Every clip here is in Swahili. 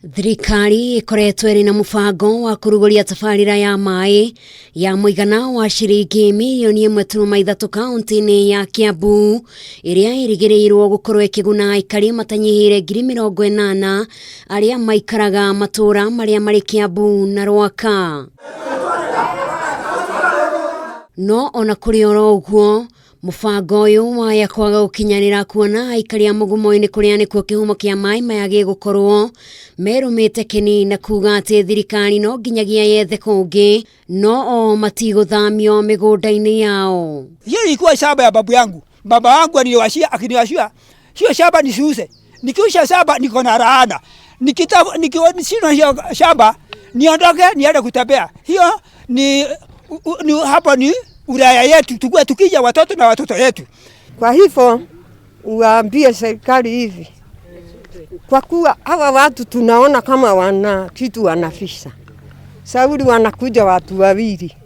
Thirikari ikoretwo iri na mubango wa kuruguria tabarira ya maai ya muigana wa ciringi milioni 1.3 kaunti-ini ya Kiambu iria irigirirwo gukorwo ikiguna aikari matanyihire 80,000 aria maikaraga matura maria mari Kiambu na Rwaka. No ona kuri oro uguo mubango uyu waya kwaga gukinyanira kuona aikari a mugumo-ini kuria nikuo kihumo kia maai maya gigukorwo merumite kinina kuga ati thirikari no nginyagia yethe kungi no o matiguthamio migunda-ini yao. Hiyo ilikuwa shamba ya babu yangu. Baba wangu akiniwashia hiyo shamba nisiuze. Nikiusha shamba niko na laana. Sina shamba niondoke niende kutembea. Hiyo ni hapa ni Ulaya yetu, tukija watoto na watoto yetu. Kwa hivyo uambie serikali hivi, kwa kuwa hawa watu tunaona kama wana kitu wanafisha. Sauli wanakuja watu wawili,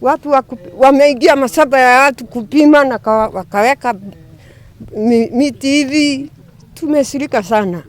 watu wameingia masaba ya watu kupima na wakaweka miti hivi. Tumesirika sana.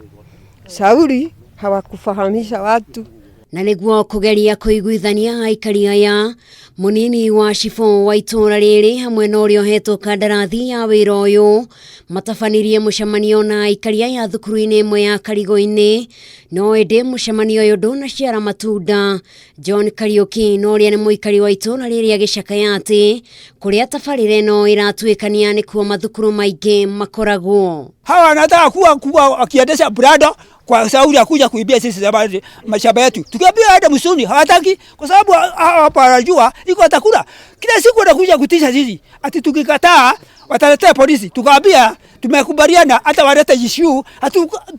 Sauli hawakufahamisha watu. Na niguo kugeria kuiguithania aikari aya, munini wa cibũ wa itura riri hamwe na uria hetwo kandarathi ya wira uyu matabanirie mucemanio na aikari aya thukuru-ini imwe ya Karigo-ini, no indi mucemanio uyu ndunaciara matunda. John Kariuki no uria ni muikari wa itura riri agicakaya ati kuria tabarira ino iratuikania nikuo mathukuru maingi makoragwo. Hawa wanataka kuwa akiendesha brado kwa Sauli akuja kuibia sisi mashamba yetu. Tukiambia hata msuni hawataki kwa sababu hapa wanajua iko atakula. Kila siku wanakuja kutisha sisi. Ati tukikataa wataletea polisi. Tukaambia tumekubaliana hata walete issue,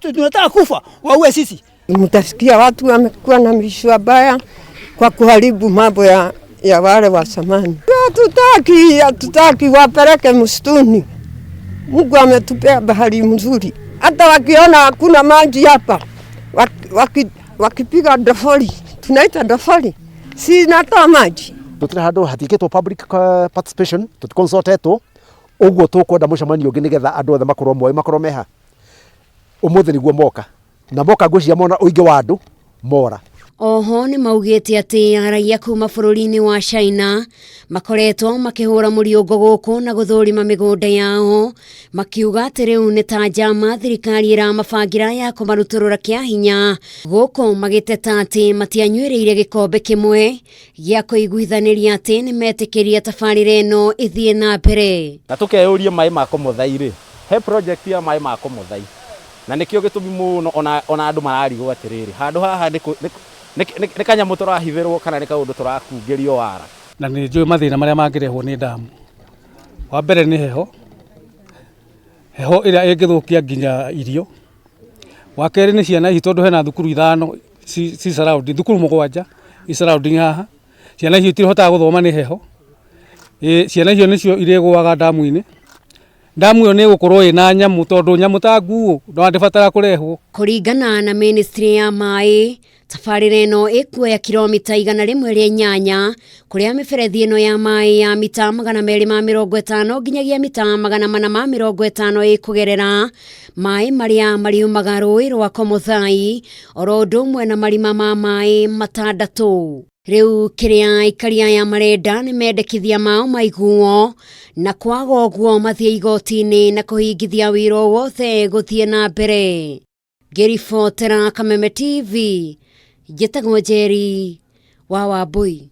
tunataka kufa waue sisi. Mtasikia watu wamekuwa na mishwa baya kwa kuharibu mambo ya wale wa zamani. Hatutaki wapeleke msituni. Mungu ametupea bahari mzuri. Hata wakiona hakuna maji hapa, wakipiga dofoli, tunaita dofoli, si natoa maji. Tutire handu hatikitwo public participation, tutikonsultetwo, uguo tukwenda mucemanio ungi nigetha andu othe makorwo meha. Umuthi niguo moka, na moka ngwiciria mona uingi wa andu mora. Oho ni maugite ati raia kuma bururi-ini wa China makoretwo makihura muriungo guku na guthurima migunda yao, makiuga ati riu ni ta njama thirikari iramabangira ya kumaruturura kia hinya guku, magiteta ati matianyuiriire gikombe kimwe gia kuiguithaniria ati ni metikiria tabarira ino ithie na mbere. Na tukeyuria maai ma Kumuthai he project ya maai ma Kumuthai, na nikio gitumi muno ona andu mararigwo atiriri handu haha ni kanyamu turahithirwo kana ni kaundu turakungirio wara. Na ni njui mathina maria mangirehwo ni damu. Wa mbere ni heho iria ingithukia nginya irio. Wa keri ni ciana ici tondu hena thukuru 5 ci surround thukuru 7 i surrounding haha. Ciana ici itihotaga guthoma ni heho. Ciana icio nicio irigwaga damu-ini. Damu yo ni gukorwo ina nyamu tondu nyamu ta nguo ndo ndibatara kurehwo. Kuringana na ministry ya maai, tabarira ino ikuoya kilomita 108 kuria miberethi ino ya maai ya mita 250 nginyagia mita 450 ikugerera maai maria mariumaga rũĩ rwa Kumuthai oro ũndũ ũmwe na marima ma maai matandatu. Riu kiria aikari aya marenda ni mendekithia mao maiguo, na kwaga ũguo mathie igoti-ini na kuhingithia wira wothe guthie na mbere. Ngiribotera Kameme TV, njĩtagwo Njeri wa Wambui.